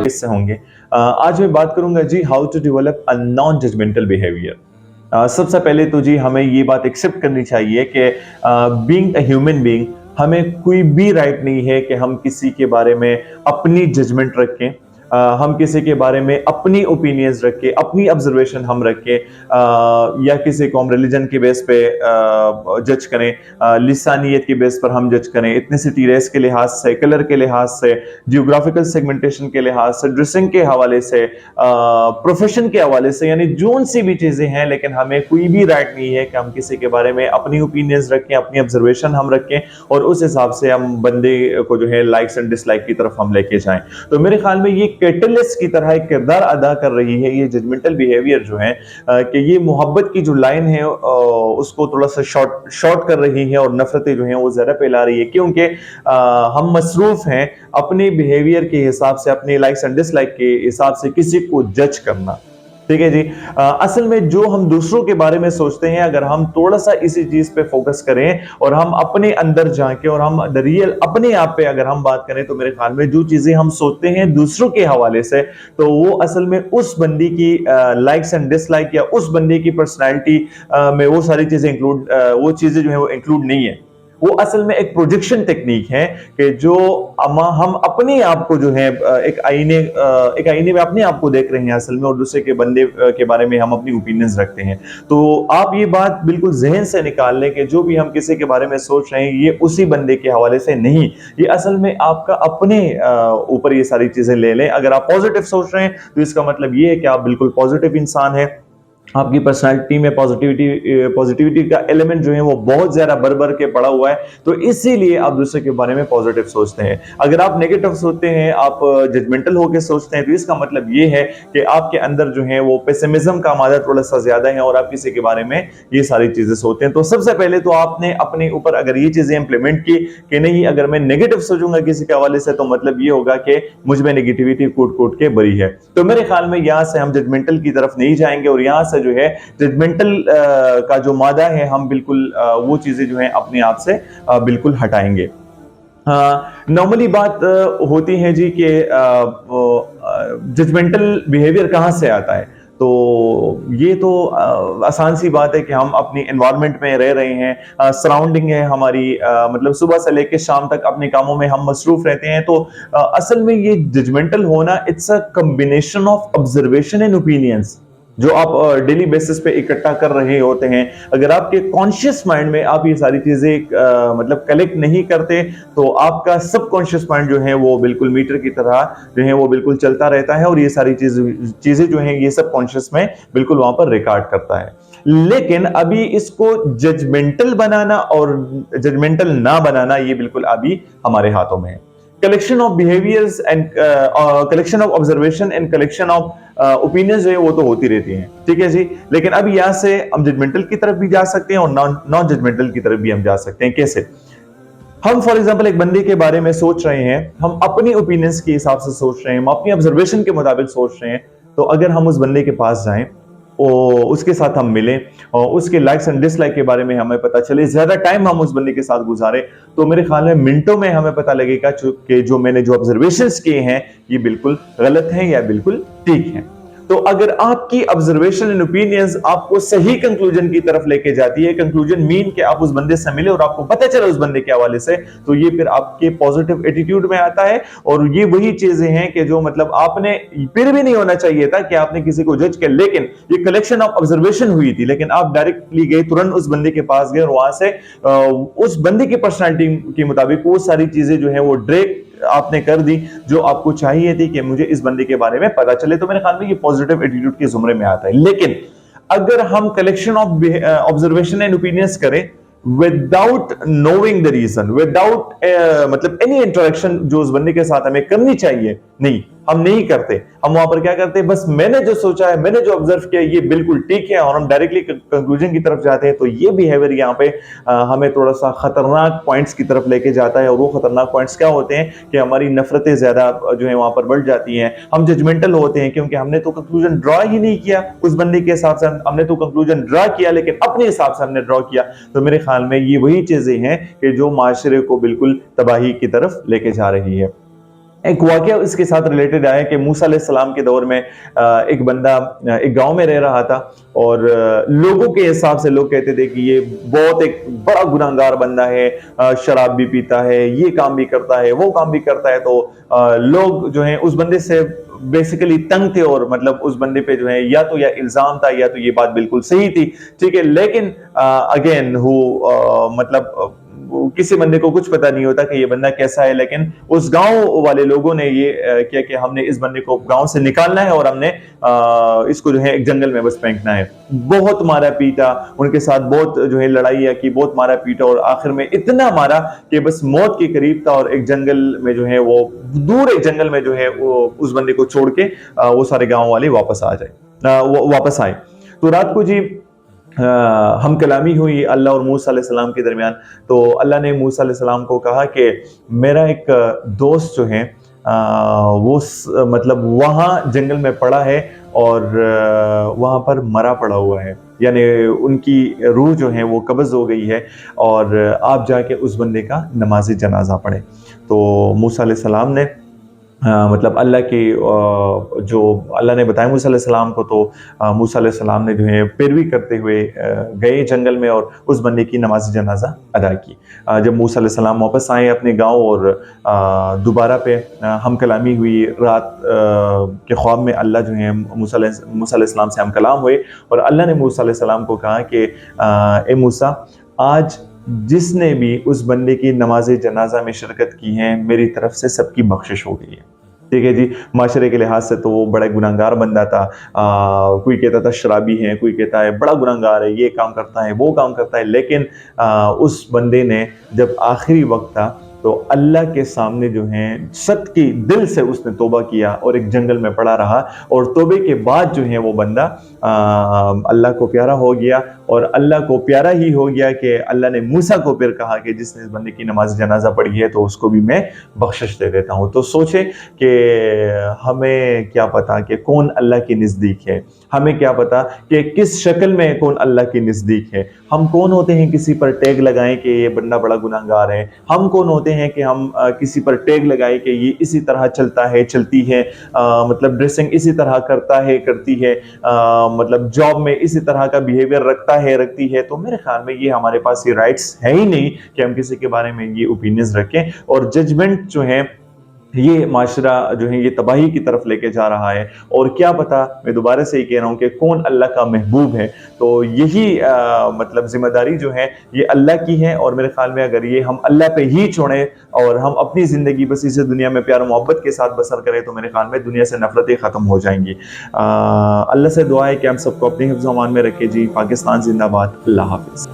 इससे होंगे। आज मैं बात करूंगा जी how to develop a non judgemental behaviour. सबसे पहले तो जी हमें ये बात एक्सेप्ट करनी चाहिए कि बीइंग अ ह्यूमन बीइंग हमें कोई भी राइट नहीं है कि हम किसी के बारे में अपनी जजमेंट रखें, हम किसी के बारे में अपनी ओपिनियंस रखें, अपनी ऑब्जर्वेशन हम रखें, या किसी को हम रिलीजन के बेस पे जज करें, लिसानियत के बेस पर हम जज करें, इथनिसिटी रेस के लिहाज से, कलर के लिहाज से, जियोग्राफिकल सेगमेंटेशन के लिहाज से, ड्रेसिंग के हवाले से, प्रोफेशन के हवाले से, यानी जोन सी भी चीजें हैं, लेकिन हमें कोई भी राइट नहीं है कि हम किसी के बारे में अपनी ओपिनियंस रखें, अपनी ऑब्जर्वेशन हम रखें और उस हिसाब से हम बंदे को जो है लाइक्स एंड डिसलाइक की तरफ हम लेके जाएं। तो मेरे ख्याल में ये कैटलिस्ट की तरह एक किरदार अदा कर रही है ये जजमेंटल बिहेवियर जो है, कि ये मोहब्बत की जो लाइन है उसको थोड़ा सा शॉर्ट कर रही है और नफरतें जो हैं वो जरा फैला रही है, क्योंकि हम मसरूफ हैं अपने बिहेवियर के हिसाब से, अपने लाइक्स एंड डिसलाइक के हिसाब से किसी को जज करना। ठीक है जी। असल में जो हम दूसरों के बारे में सोचते हैं, अगर हम थोड़ा सा इसी चीज पे फोकस करें और हम अपने अंदर झांके और हम द रियल अपने आप पे अगर हम बात करें, तो मेरे ख्याल में जो चीजें हम सोचते हैं दूसरों के हवाले से, तो वो असल में उस बंदी की लाइक्स एंड डिसलाइक या उस बंदे की पर्सनैलिटी में वो सारी चीजें वो चीजें जो है वो इंक्लूड नहीं है। वो असल में एक प्रोजेक्शन टेक्निक है कि जो हम अपने आप को जो है एक आईने में अपने आप को देख रहे हैं असल में, और दूसरे के बंदे के बारे में हम अपनी ओपिनियंस रखते हैं। तो आप ये बात बिल्कुल जहन से निकाल लें कि जो भी हम किसी के बारे में सोच रहे हैं ये उसी बंदे के हवाले से नहीं, ये असल में आपका अपने ऊपर ये सारी चीजें ले लें। अगर आप पॉजिटिव सोच रहे हैं तो इसका मतलब ये है कि आप बिल्कुल पॉजिटिव इंसान है, आपकी पर्सनालिटी में पॉजिटिविटी का एलिमेंट जो है वो बहुत ज्यादा भर के पड़ा हुआ है, तो इसीलिए आप दूसरे के बारे में पॉजिटिव सोचते हैं। अगर आप नेगेटिव सोचते हैं, आप जजमेंटल होकर सोचते हैं, तो इसका मतलब ये है कि आपके अंदर जो है वो पेसिमिज्म का मादा थोड़ा सा ज्यादा है और आप किसी के बारे में ये सारी चीजें सोचते हैं। तो सबसे पहले तो आपने अपने ऊपर अगर ये चीजें इंप्लीमेंट की कि नहीं, अगर मैं नेगेटिव सोचूंगा किसी के हवाले से, तो मतलब ये होगा कि मुझ में नेगेटिविटी कूट के भरी है। तो मेरे ख्याल में यहां से हम जजमेंटल की तरफ नहीं जाएंगे और यहां से जो है जजमेंटल का जो मादा है हम बिल्कुल वो चीजें जो है अपने आप से बिल्कुल हटाएंगे। नॉर्मली बात होती है जी कि जजमेंटल बिहेवियर कहां से आता है, तो ये तो आसान सी बात है कि हम अपनी एनवायरनमेंट में रह रहे हैं, सराउंडिंग है हमारी, मतलब सुबह से लेकर शाम तक अपने कामों में हम मसरूफ रहते हैं। तो असल में ये जजमेंटल होना it's a combination of observation and opinions जो आप डेली बेसिस पे इकट्ठा कर रहे होते हैं। अगर आपके कॉन्शियस माइंड में आप ये सारी चीजें मतलब कलेक्ट नहीं करते, तो आपका सबकॉन्शियस माइंड जो है वो बिल्कुल मीटर की तरह जो है वो बिल्कुल चलता रहता है और ये सारी चीजें जो हैं ये सब कॉन्शियस में बिल्कुल वहां पर रिकॉर्ड करता है। लेकिन अभी इसको जजमेंटल बनाना और जजमेंटल ना बनाना ये बिल्कुल अभी हमारे हाथों में है। Collection of behaviours and collection of observation and collection of opinions जो है वो तो होती रहती हैं, ठीक है जी। लेकिन अब यहां से हम जजमेंटल की तरफ भी जा सकते हैं और नॉन जजमेंटल की तरफ भी हम जा सकते हैं। कैसे? हम फॉर एग्जांपल एक बंदे के बारे में सोच रहे हैं, हम अपनी ओपिनियंस के हिसाब से सोच रहे हैं, हम अपनी ऑब्जर्वेशन के मुताबिक सोच रहे हैं, तो अगर हम उस बंदे के पास जाएं और उसके साथ हम मिलें और उसके लाइक्स एंड डिसलाइक के बारे में हमें पता चले, ज्यादा टाइम हम उस बंदे के साथ गुजारे, तो मेरे ख्याल में मिनटों में हमें पता लगेगा कि जो मैंने जो ऑब्जर्वेशंस किए हैं ये बिल्कुल गलत हैं या बिल्कुल ठीक हैं। तो अगर आपकी ऑब्जर्वेशन एंड ओपिनियंस आपको सही कंक्लूजन की तरफ लेके जाती है, कंक्लूजन मीन कि आप उस बंदे से मिले और आपको पता चला उस बंदे के हवाले से, तो ये फिर आपके पॉजिटिव एटीट्यूड में आता है। और ये वही चीजें हैं कि जो मतलब आपने फिर भी नहीं होना चाहिए था कि आपने किसी को जज किया, लेकिन ये कलेक्शन ऑफ ऑब्जर्वेशन हुई थी, लेकिन आप डायरेक्टली गए, तुरंत उस बंदे के पास गए और वहां से उस बंदे की पर्सनैलिटी के मुताबिक वो सारी चीजें जो है वो डायरेक्ट आपने कर दी जो आपको चाहिए थी कि मुझे इस बंदे के बारे में पता चले। तो मेरे ख्याल में ये पॉजिटिव एटीट्यूड के जुमरे में आता है। लेकिन अगर हम collection of observation and opinions करें without knowing the reason, without मतलब एनी इंटरेक्शन जो उस बंदे के साथ हमें करनी चाहिए, नहीं, हम नहीं करते। हम वहां पर क्या करते हैं, बस मैंने जो सोचा है, मैंने जो ऑब्जर्व किया ये बिल्कुल ठीक है, और हम डायरेक्टली कंक्लूजन की तरफ जाते हैं। तो ये बिहेवियर यहाँ पे हमें थोड़ा सा खतरनाक पॉइंट्स की तरफ लेके जाता है। और वो खतरनाक पॉइंट्स क्या होते हैं कि हमारी नफरतें ज्यादा जो है वहां पर बढ़ जाती हैं। हम जजमेंटल होते हैं क्योंकि हमने तो कंक्लूजन ड्रॉ ही नहीं किया उस बंदे के हिसाब से। हमने तो कंक्लूजन ड्रॉ किया लेकिन अपने हिसाब से हमने ड्रॉ किया। तो मेरे ख्याल में ये वही चीजें हैं कि जो माशरे को बिल्कुल तबाही की तरफ लेके जा रही है। एक वाकया इसके साथ रिलेटेड आया कि मूसा अलैहि सलाम के दौर में एक बंदा एक गांव में रह रहा था, और लोगों के हिसाब से लोग कहते थे कि ये बहुत एक बड़ा गुनाहगार बंदा है, शराब भी पीता है, ये काम भी करता है, वो काम भी करता है। तो लोग जो हैं उस बंदे से बेसिकली तंग थे, और मतलब उस बंदे पे जो है या तो या इल्जाम था या तो ये बात बिल्कुल सही थी, ठीक है। लेकिन अगेन मतलब किसी बंदे को कुछ पता नहीं होता कि ये बंदा कैसा है। लेकिन उस गांव वाले लोगों ने ये किया कि हमने इस बंदे को गांव से निकालना है और हमने इसको जो है एक जंगल में बस फेंकना है। बहुत मारा पीटा, उनके साथ बहुत जो है लड़ाइयाँ की, बहुत मारा पीटा, और आखिर में इतना मारा कि बस मौत के करीब था। और एक जंगल में जो है वो दूर एक जंगल में जो है वो उस बंदे को छोड़ के वो सारे गाँव वाले वापस आ जाए, वापस आए। तो रात को जी हम कलामी हुई अल्लाह और मूसा अलैहि सलाम के दरमियान। तो अल्लाह ने मूसा अलैहि सलाम को कहा कि मेरा एक दोस्त जो है मतलब वहाँ जंगल में पड़ा है, और वहाँ पर मरा पड़ा हुआ है, यानी उनकी रूह जो है वो कब्ज़ हो गई है, और आप जाके उस बंदे का नमाज जनाजा पढ़े। तो मूसा अलैहि सलाम ने मतलब अल्लाह की जो अल्लाह ने बताया मूसा अलैहि सलाम को, तो मूसा अलैहि सलाम ने जो है पैरवी करते हुए गए जंगल में और उस बंदे की नमाज जनाजा अदा की। जब मूसा अलैहि सलाम वापस आए अपने गांव, और दोबारा पे हम कलामी हुई रात के ख्वाब में, अल्लाह जो है मूसा अलैहि सलाम से हम कलाम हुए, और अल्लाह ने मूसा अलैहि सलाम को कहा कि ए मूसा, आज जिसने भी उस बंदे की नमाज जनाजा में शिरकत की है, मेरी तरफ से सबकी बख्शिश हो गई है। ठीक है जी। माशरे के लिहाज से तो वो बड़ा गुनाहगार बंदा था। कोई कहता था शराबी है, कोई कहता है बड़ा गुनाहगार है, ये काम करता है, वो काम करता है। लेकिन उस बंदे ने जब आखिरी वक्त था तो अल्लाह के सामने जो है सच्ची दिल से उसने तौबा किया और एक जंगल में पड़ा रहा, और तौबे के बाद जो है वो बंदा अल्लाह को प्यारा हो गया। और अल्लाह को प्यारा ही हो गया कि अल्लाह ने मूसा को फिर कहा कि जिसने इस बंदे की नमाज जनाजा पढ़ी है तो उसको भी मैं बख्शिश दे देता हूँ। तो सोचे कि हमें क्या पता कि कौन अल्लाह के नज़दीक है, हमें क्या पता कि किस शक्ल में कौन अल्लाह के नज़दीक है। हम कौन होते हैं किसी पर टैग लगाएं कि ये बंदा बड़ा गुनाहगार है? हम कौन होते हैं कि हम किसी पर टैग लगाएं कि ये इसी तरह चलता है, चलती है, मतलब ड्रेसिंग इसी तरह करता है, करती है, मतलब जॉब में इसी तरह का बिहेवियर रखता है, रखती है। तो मेरे ख्याल में ये हमारे पास ये राइट्स है ही नहीं कि हम किसी के बारे में ये ओपिनियंस रखें। और जजमेंट जो है ये माशरा जो है ये तबाही की तरफ लेके जा रहा है। और क्या पता, मैं दोबारा से ही कह रहा हूँ कि कौन अल्लाह का महबूब है। तो यही मतलब जिम्मेदारी जो है ये अल्लाह की है। और मेरे ख्याल में अगर ये हम अल्लाह पे ही छोड़ें और हम अपनी ज़िंदगी बस इस दुनिया में प्यार मोहब्बत के साथ बसर करें, तो मेरे ख्याल में दुनिया से नफरतें ख़त्म हो जाएंगी। अल्लाह से दुआ है कि हम सबको अपने हिफ्ज़-ओ-अमान में रखे जी। पाकिस्तान जिंदाबाद। अल्लाह हाफिज़।